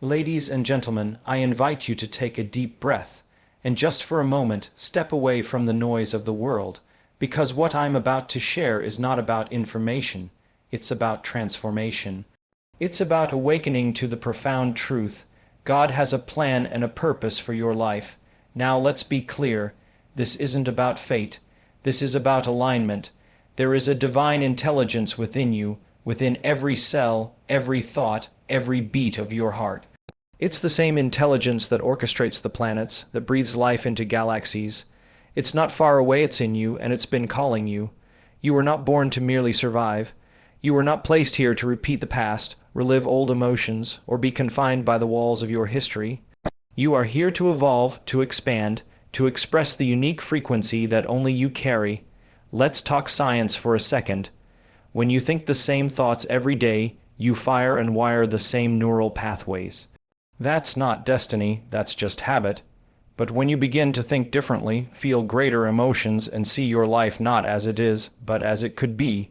Ladies and gentlemen, I invite you to take a deep breath, and just for a moment step away from the noise of the world, because what I'm about to share is not about information, it's about transformation. It's about awakening to the profound truth. God has a plan and a purpose for your life. Now let's be clear, this isn't about fate, this is about alignment. There is a divine intelligence within you, within every cell, every thought, every beat of your heart. It's the same intelligence that orchestrates the planets, that breathes life into galaxies. It's not far away, it's in you, and it's been calling you. You were not born to merely survive. You were not placed here to repeat the past, relive old emotions, or be confined by the walls of your history. You are here to evolve, to expand, to express the unique frequency that only you carry. Let's talk science for a second. When you think the same thoughts every day, you fire and wire the same neural pathways. That's not destiny, that's just habit. But when you begin to think differently, feel greater emotions, and see your life not as it is, but as it could be,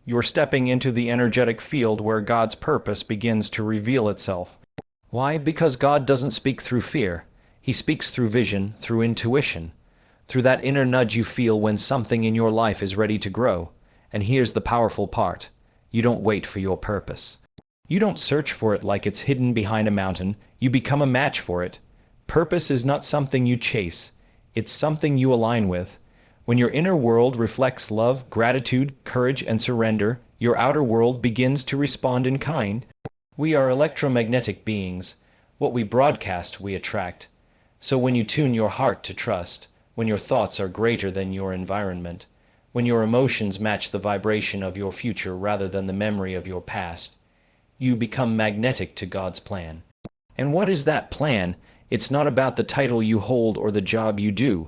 you're stepping into the energetic field where God's purpose begins to reveal itself. Why? Because God doesn't speak through fear. He speaks through vision, through intuition, through that inner nudge you feel when something in your life is ready to grow. And here's the powerful part. You don't wait for your purpose. You don't search for it like it's hidden behind a mountain. You become a match for it. Purpose is not something you chase. It's something you align with. When your inner world reflects love, gratitude, courage, and surrender, your outer world begins to respond in kind. We are electromagnetic beings. What we broadcast, we attract. So when you tune your heart to trust, when your thoughts are greater than your environment, when your emotions match the vibration of your future rather than the memory of your past, you become magnetic to God's plan. And what is that plan? It's not about the title you hold or the job you do.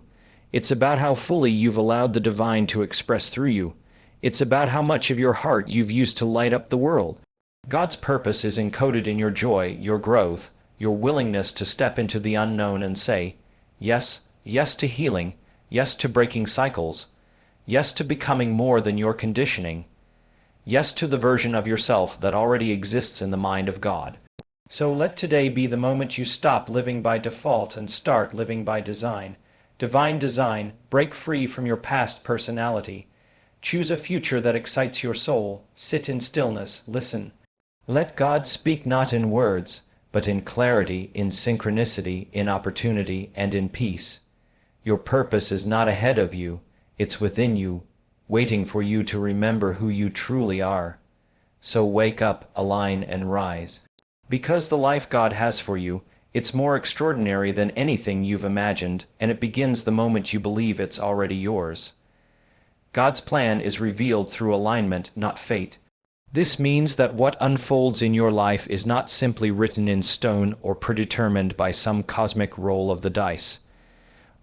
It's about how fully you've allowed the divine to express through you. It's about how much of your heart you've used to light up the world. God's purpose is encoded in your joy, your growth, your willingness to step into the unknown and say, yes, yes to healing, yes to breaking cycles, yes to becoming more than your conditioning, yes to the version of yourself that already exists in the mind of God. So let today be the moment you stop living by default and start living by design. Divine design, break free from your past personality. Choose a future that excites your soul. Sit in stillness, listen. Let God speak not in words, but in clarity, in synchronicity, in opportunity, and in peace. Your purpose is not ahead of you, it's within you, waiting for you to remember who you truly are. So wake up, align, and rise. Because the life God has for you, it's more extraordinary than anything you've imagined, and it begins the moment you believe it's already yours. God's plan is revealed through alignment, not fate. This means that what unfolds in your life is not simply written in stone or predetermined by some cosmic roll of the dice.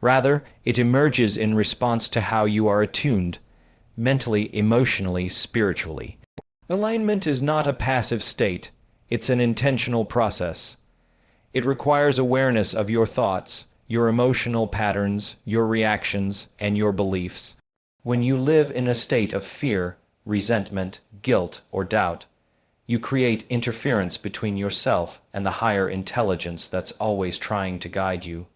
Rather, it emerges in response to how you are attuned, mentally, emotionally, spiritually. Alignment is not a passive state, it's an intentional process. It requires awareness of your thoughts, your emotional patterns, your reactions, and your beliefs. When you live in a state of fear, resentment, guilt, or doubt, you create interference between yourself and the higher intelligence that's always trying to guide you.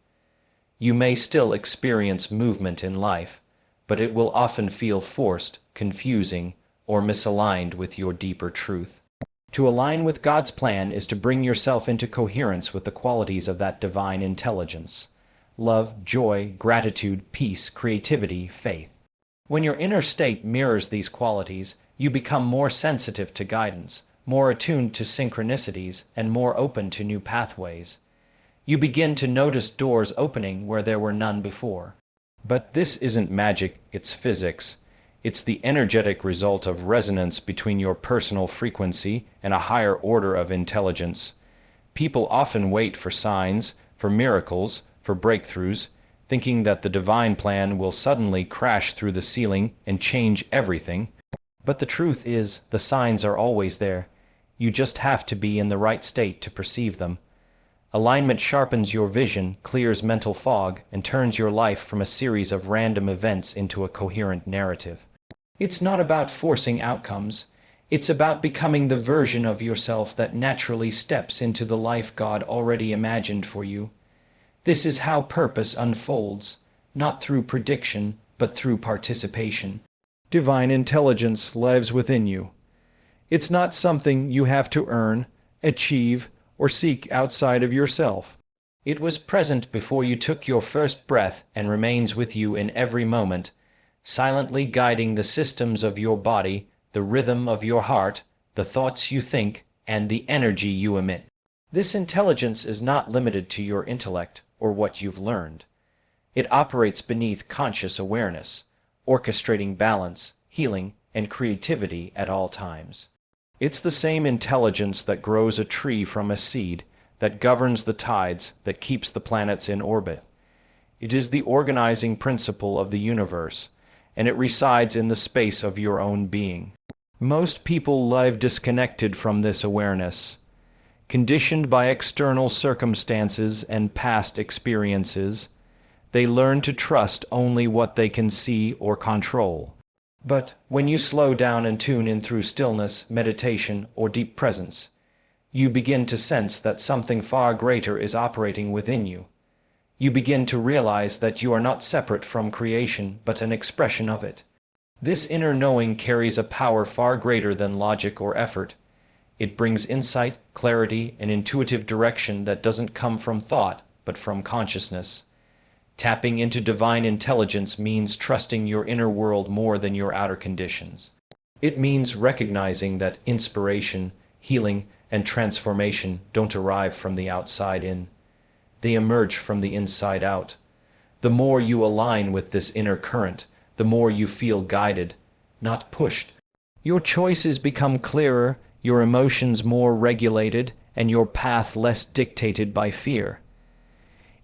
You may still experience movement in life, but it will often feel forced, confusing, or misaligned with your deeper truth. To align with God's plan is to bring yourself into coherence with the qualities of that divine intelligence: love, joy, gratitude, peace, creativity, faith. When your inner state mirrors these qualities, you become more sensitive to guidance, more attuned to synchronicities, and more open to new pathways. You begin to notice doors opening where there were none before. But this isn't magic, it's physics. It's the energetic result of resonance between your personal frequency and a higher order of intelligence. People often wait for signs, for miracles, for breakthroughs, thinking that the divine plan will suddenly crash through the ceiling and change everything. But the truth is, the signs are always there. You just have to be in the right state to perceive them. Alignment sharpens your vision, clears mental fog, and turns your life from a series of random events into a coherent narrative. It's not about forcing outcomes. It's about becoming the version of yourself that naturally steps into the life God already imagined for you. This is how purpose unfolds, not through prediction, but through participation. Divine intelligence lives within you. It's not something you have to earn, achieve, or seek outside of yourself. It was present before you took your first breath and remains with you in every moment, silently guiding the systems of your body, the rhythm of your heart, the thoughts you think, and the energy you emit. This intelligence is not limited to your intellect or what you've learned. It operates beneath conscious awareness, orchestrating balance, healing, and creativity at all times. It's the same intelligence that grows a tree from a seed, that governs the tides, that keeps the planets in orbit. It is the organizing principle of the universe, and it resides in the space of your own being. Most people live disconnected from this awareness, conditioned by external circumstances and past experiences. They learn to trust only what they can see or control. But when you slow down and tune in through stillness, meditation, or deep presence, you begin to sense that something far greater is operating within you. You begin to realize that you are not separate from creation, but an expression of it. This inner knowing carries a power far greater than logic or effort. It brings insight, clarity, and intuitive direction that doesn't come from thought, but from consciousness. Tapping into divine intelligence means trusting your inner world more than your outer conditions. It means recognizing that inspiration, healing, and transformation don't arrive from the outside in. They emerge from the inside out. The more you align with this inner current, the more you feel guided, not pushed. Your choices become clearer, your emotions more regulated, and your path less dictated by fear.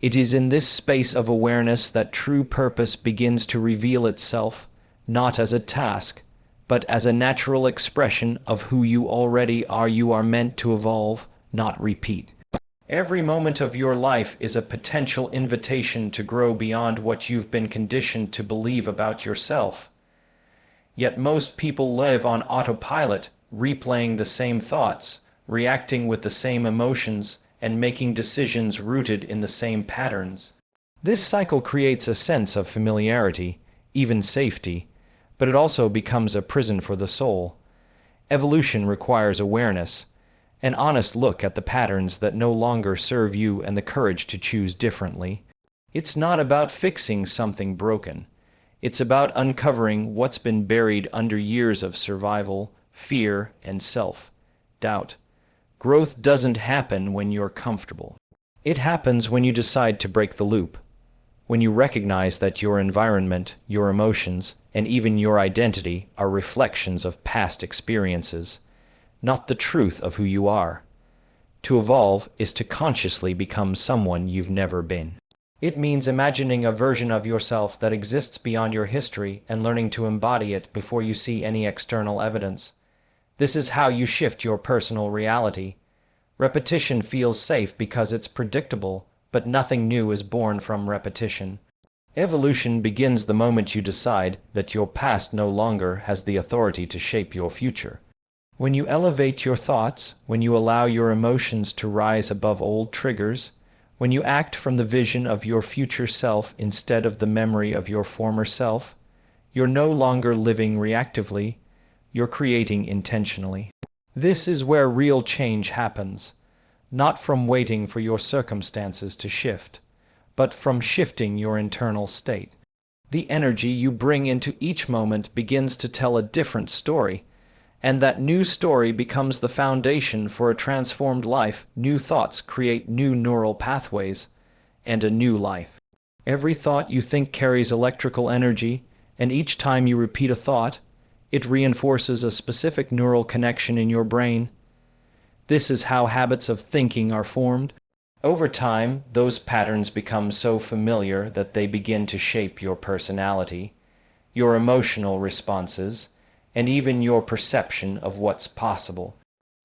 It is in this space of awareness that true purpose begins to reveal itself, not as a task, but as a natural expression of who you already are. You are meant to evolve, not repeat. Every moment of your life is a potential invitation to grow beyond what you've been conditioned to believe about yourself. Yet most people live on autopilot, replaying the same thoughts, reacting with the same emotions, and making decisions rooted in the same patterns. This cycle creates a sense of familiarity, even safety, but it also becomes a prison for the soul. Evolution requires awareness, an honest look at the patterns that no longer serve you, and the courage to choose differently. It's not about fixing something broken. It's about uncovering what's been buried under years of survival, fear, and self-doubt. Growth doesn't happen when you're comfortable. It happens when you decide to break the loop, when you recognize that your environment, your emotions, and even your identity are reflections of past experiences, not the truth of who you are. To evolve is to consciously become someone you've never been. It means imagining a version of yourself that exists beyond your history and learning to embody it before you see any external evidence. This is how you shift your personal reality. Repetition feels safe because it's predictable, but nothing new is born from repetition. Evolution begins the moment you decide that your past no longer has the authority to shape your future. When you elevate your thoughts, when you allow your emotions to rise above old triggers, when you act from the vision of your future self instead of the memory of your former self, you're no longer living reactively. You're creating intentionally. This is where real change happens, not from waiting for your circumstances to shift, but from shifting your internal state. The energy you bring into each moment begins to tell a different story, and that new story becomes the foundation for a transformed life. New thoughts create new neural pathways and a new life. Every thought you think carries electrical energy, and each time you repeat a thought, it reinforces a specific neural connection in your brain. This is how habits of thinking are formed. Over time, those patterns become so familiar that they begin to shape your personality, your emotional responses, and even your perception of what's possible.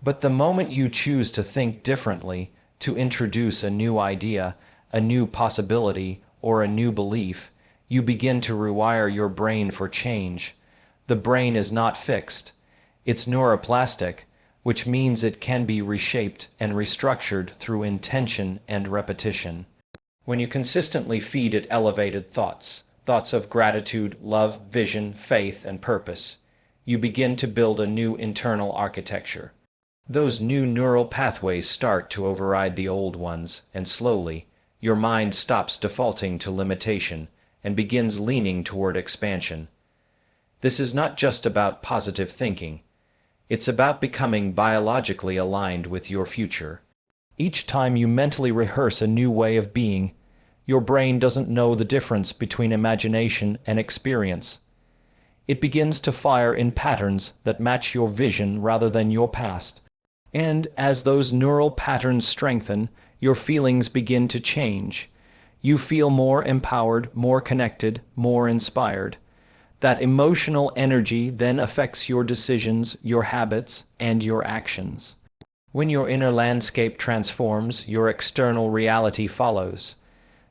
But the moment you choose to think differently, to introduce a new idea, a new possibility, or a new belief, you begin to rewire your brain for change. The brain is not fixed. It's neuroplastic, which means it can be reshaped and restructured through intention and repetition. When you consistently feed it elevated thoughts, thoughts of gratitude, love, vision, faith, and purpose, you begin to build a new internal architecture. Those new neural pathways start to override the old ones, and slowly, your mind stops defaulting to limitation and begins leaning toward expansion. This is not just about positive thinking. It's about becoming biologically aligned with your future. Each time you mentally rehearse a new way of being, your brain doesn't know the difference between imagination and experience. It begins to fire in patterns that match your vision rather than your past. And as those neural patterns strengthen, your feelings begin to change. You feel more empowered, more connected, more inspired. That emotional energy then affects your decisions, your habits, and your actions. When your inner landscape transforms, your external reality follows.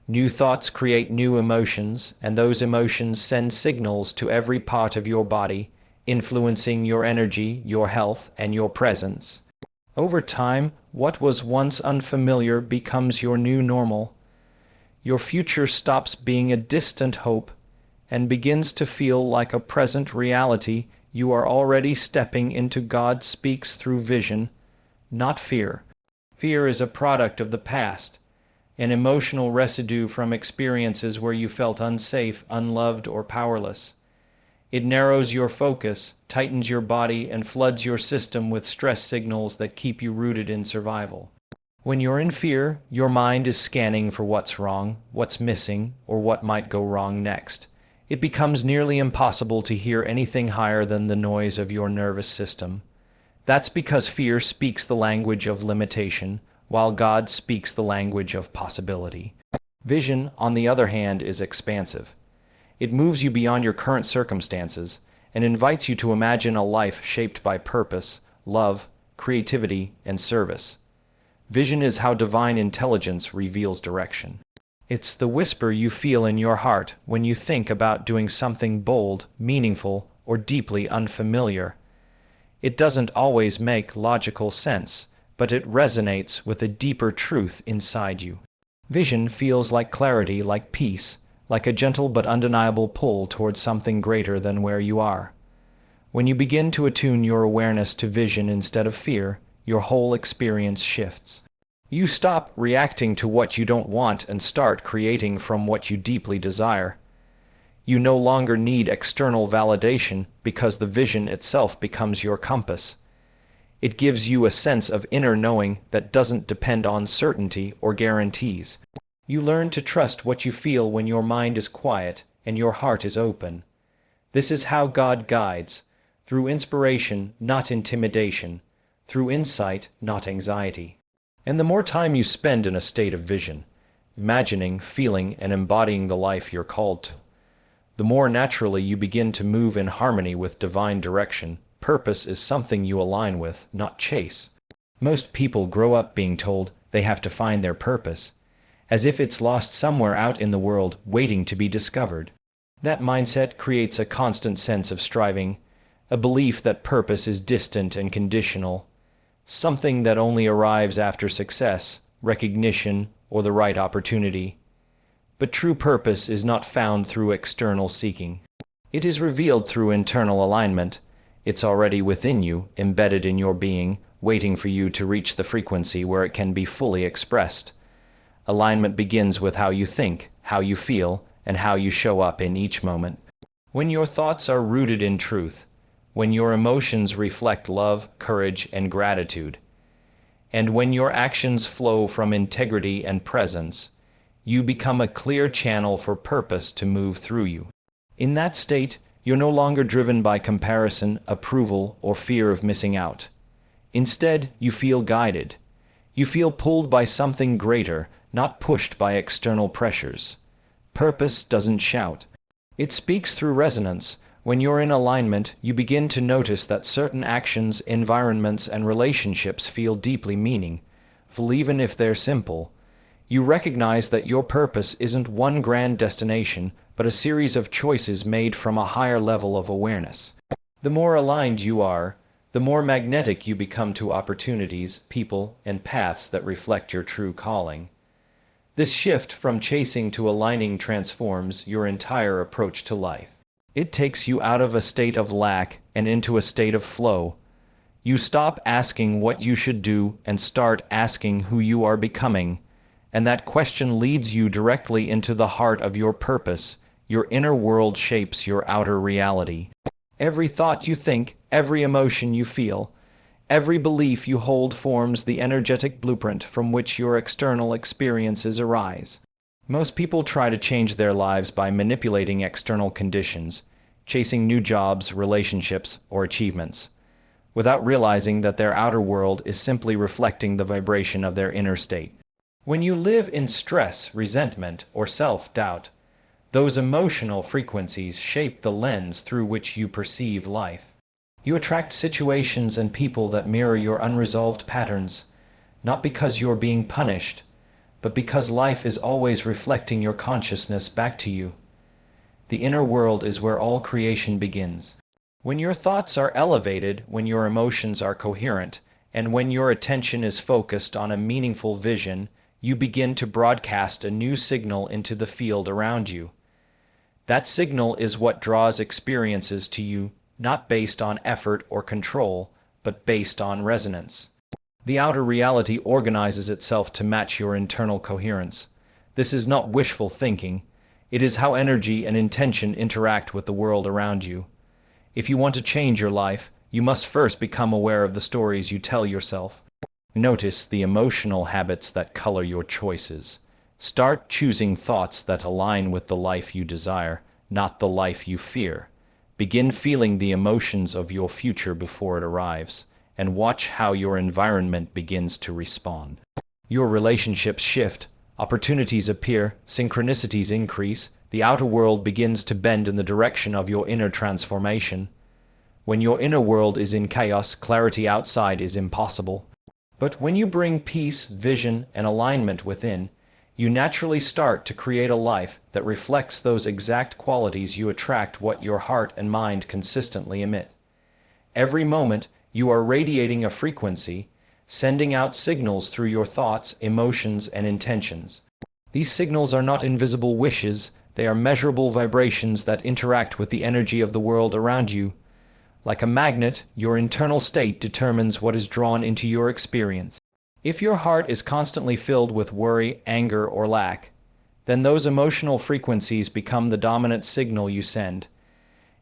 New thoughts create new emotions, and those emotions send signals to every part of your body, influencing your energy, your health, and your presence. Over time, what was once unfamiliar becomes your new normal. Your future stops being a distant hope and begins to feel like a present reality. You are already stepping into God speaks through vision, not fear. Fear is a product of the past, an emotional residue from experiences where you felt unsafe, unloved, or powerless. It narrows your focus, tightens your body, and floods your system with stress signals that keep you rooted in survival. When you're in fear, your mind is scanning for what's wrong, what's missing, or what might go wrong next. It becomes nearly impossible to hear anything higher than the noise of your nervous system. That's because fear speaks the language of limitation, while God speaks the language of possibility. Vision, on the other hand, is expansive. It moves you beyond your current circumstances and invites you to imagine a life shaped by purpose, love, creativity, and service. Vision is how divine intelligence reveals direction. It's the whisper you feel in your heart when you think about doing something bold, meaningful, or deeply unfamiliar. It doesn't always make logical sense, but it resonates with a deeper truth inside you. Vision feels like clarity, like peace, like a gentle but undeniable pull towards something greater than where you are. When you begin to attune your awareness to vision instead of fear, your whole experience shifts. You stop reacting to what you don't want and start creating from what you deeply desire. You no longer need external validation because the vision itself becomes your compass. It gives you a sense of inner knowing that doesn't depend on certainty or guarantees. You learn to trust what you feel when your mind is quiet and your heart is open. This is how God guides, through inspiration, not intimidation, through insight, not anxiety. And the more time you spend in a state of vision, imagining, feeling, and embodying the life you're called to, the more naturally you begin to move in harmony with divine direction. Purpose is something you align with, not chase. Most people grow up being told they have to find their purpose, as if it's lost somewhere out in the world waiting to be discovered. That mindset creates a constant sense of striving, a belief that purpose is distant and conditional, something that only arrives after success, recognition, or the right opportunity. But true purpose is not found through external seeking. It is revealed through internal alignment. It's already within you, embedded in your being, waiting for you to reach the frequency where it can be fully expressed. Alignment begins with how you think, how you feel, and how you show up in each moment. When your thoughts are rooted in truth, when your emotions reflect love, courage, and gratitude, and when your actions flow from integrity and presence, you become a clear channel for purpose to move through you. In that state, you're no longer driven by comparison, approval, or fear of missing out. Instead, you feel guided. You feel pulled by something greater, not pushed by external pressures. Purpose doesn't shout. It speaks through resonance. When you're in alignment, you begin to notice that certain actions, environments, and relationships feel deeply meaningful, even if they're simple. You recognize that your purpose isn't one grand destination, but a series of choices made from a higher level of awareness. The more aligned you are, the more magnetic you become to opportunities, people, and paths that reflect your true calling. This shift from chasing to aligning transforms your entire approach to life. It takes you out of a state of lack and into a state of flow. You stop asking what you should do and start asking who you are becoming, and that question leads you directly into the heart of your purpose. Your inner world shapes your outer reality. Every thought you think, every emotion you feel, every belief you hold forms the energetic blueprint from which your external experiences arise. Most people try to change their lives by manipulating external conditions, chasing new jobs, relationships, or achievements, without realizing that their outer world is simply reflecting the vibration of their inner state. When you live in stress, resentment, or self-doubt, those emotional frequencies shape the lens through which you perceive life. You attract situations and people that mirror your unresolved patterns, not because you're being punished, but because life is always reflecting your consciousness back to you. The inner world is where all creation begins. When your thoughts are elevated, when your emotions are coherent, and when your attention is focused on a meaningful vision, you begin to broadcast a new signal into the field around you. That signal is what draws experiences to you, not based on effort or control, but based on resonance. The outer reality organizes itself to match your internal coherence. This is not wishful thinking. It is how energy and intention interact with the world around you. If you want to change your life, you must first become aware of the stories you tell yourself. Notice the emotional habits that color your choices. Start choosing thoughts that align with the life you desire, not the life you fear. Begin feeling the emotions of your future before it arrives, and watch how your environment begins to respond. Your relationships shift, opportunities appear, synchronicities increase, the outer world begins to bend in the direction of your inner transformation. When your inner world is in chaos, clarity outside is impossible. But when you bring peace, vision, and alignment within, you naturally start to create a life that reflects those exact qualities. You attract what your heart and mind consistently emit. Every moment, you are radiating a frequency, sending out signals through your thoughts, emotions, and intentions. These signals are not invisible wishes, they are measurable vibrations that interact with the energy of the world around you. Like a magnet, your internal state determines what is drawn into your experience. If your heart is constantly filled with worry, anger, or lack, then those emotional frequencies become the dominant signal you send.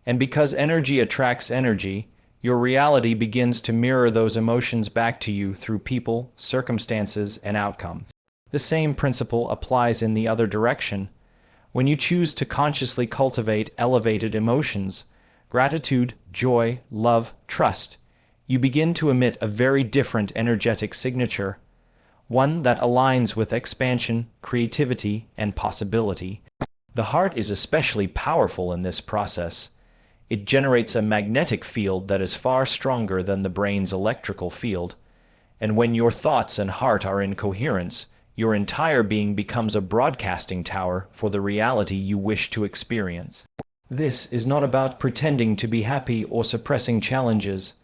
And because energy attracts energy, your reality begins to mirror those emotions back to you through people, circumstances, and outcomes. The same principle applies in the other direction. When you choose to consciously cultivate elevated emotions, gratitude, joy, love, trust, you begin to emit a very different energetic signature, one that aligns with expansion, creativity, and possibility. The heart is especially powerful in this process. It generates a magnetic field that is far stronger than the brain's electrical field, and when your thoughts and heart are in coherence, your entire being becomes a broadcasting tower for the reality you wish to experience. This is not about pretending to be happy or suppressing challenges.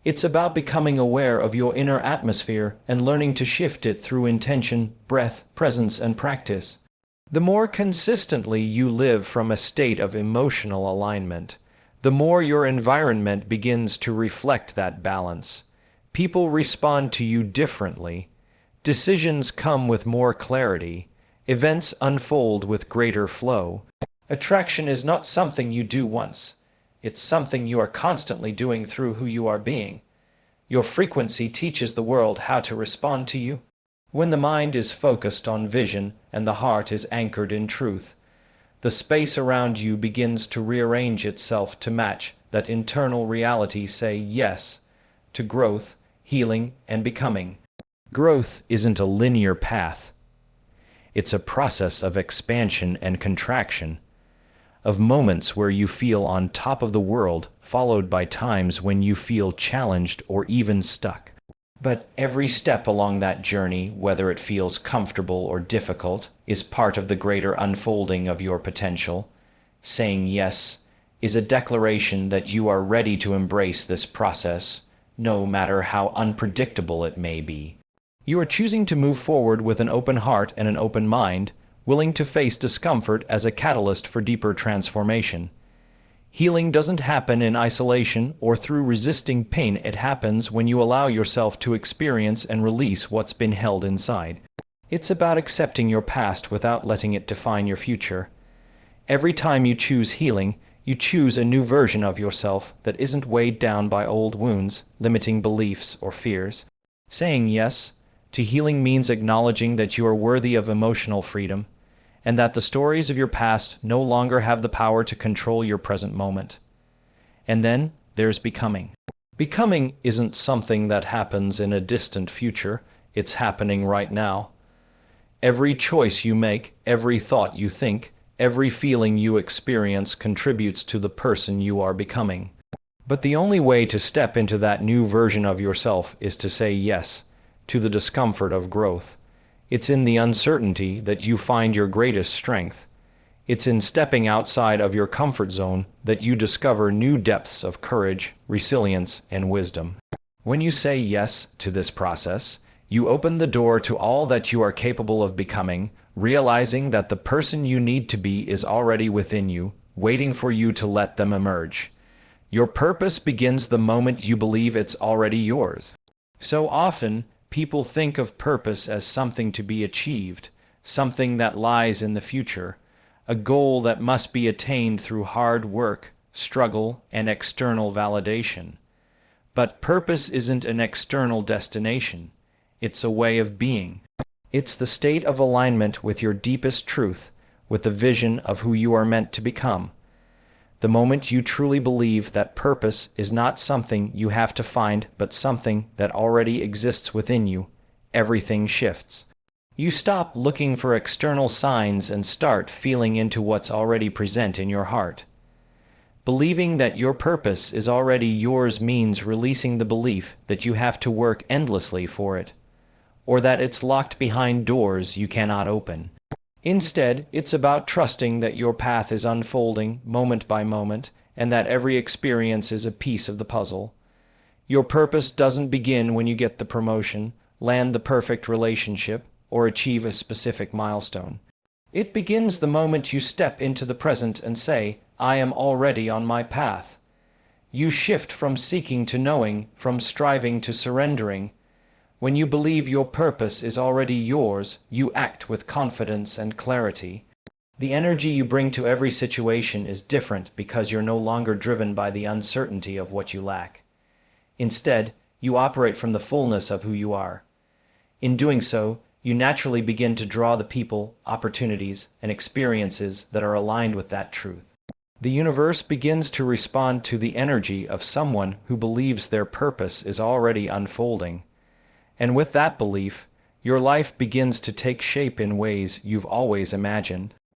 It's about becoming aware of your inner atmosphere and learning to shift it through intention, breath, presence, and practice. The more consistently you live from a state of emotional alignment, the more your environment begins to reflect that balance. People respond to you differently. Decisions come with more clarity. Events unfold with greater flow. Attraction is not something you do once. It's something you are constantly doing through who you are being. Your frequency teaches the world how to respond to you. When the mind is focused on vision and the heart is anchored in truth, the space around you begins to rearrange itself to match that internal reality. Say yes to growth, healing, and becoming. Growth isn't a linear path. It's a process of expansion and contraction, of moments where you feel on top of the world, followed by times when you feel challenged or even stuck. But every step along that journey, whether it feels comfortable or difficult, is part of the greater unfolding of your potential. Saying yes is a declaration that you are ready to embrace this process, no matter how unpredictable it may be. You are choosing to move forward with an open heart and an open mind, willing to face discomfort as a catalyst for deeper transformation. Healing doesn't happen in isolation or through resisting pain. It happens when you allow yourself to experience and release what's been held inside. It's about accepting your past without letting it define your future. Every time you choose healing, you choose a new version of yourself that isn't weighed down by old wounds, limiting beliefs, or fears. Saying yes to healing means acknowledging that you are worthy of emotional freedom, and that the stories of your past no longer have the power to control your present moment. And then there's becoming. Becoming isn't something that happens in a distant future, it's happening right now. Every choice you make, every thought you think, every feeling you experience contributes to the person you are becoming. But the only way to step into that new version of yourself is to say yes to the discomfort of growth. It's in the uncertainty that you find your greatest strength. It's in stepping outside of your comfort zone that you discover new depths of courage, resilience, and wisdom. When you say yes to this process, you open the door to all that you are capable of becoming, realizing that the person you need to be is already within you, waiting for you to let them emerge. Your purpose begins the moment you believe it's already yours. So often, people think of purpose as something to be achieved, something that lies in the future, a goal that must be attained through hard work, struggle, and external validation. But purpose isn't an external destination. It's a way of being. It's the state of alignment with your deepest truth, with the vision of who you are meant to become. The moment you truly believe that purpose is not something you have to find, but something that already exists within you, everything shifts. You stop looking for external signs and start feeling into what's already present in your heart. Believing that your purpose is already yours means releasing the belief that you have to work endlessly for it, or that it's locked behind doors you cannot open. Instead, it's about trusting that your path is unfolding moment by moment, and that every experience is a piece of the puzzle. Your purpose doesn't begin when you get the promotion, land the perfect relationship, or achieve a specific milestone. It begins the moment you step into the present and say, "I am already on my path." You shift from seeking to knowing, from striving to surrendering. When you believe your purpose is already yours, you act with confidence and clarity. The energy you bring to every situation is different because you're no longer driven by the uncertainty of what you lack. Instead, you operate from the fullness of who you are. In doing so, you naturally begin to draw the people, opportunities, and experiences that are aligned with that truth. The universe begins to respond to the energy of someone who believes their purpose is already unfolding. And with that belief, your life begins to take shape in ways you've always imagined.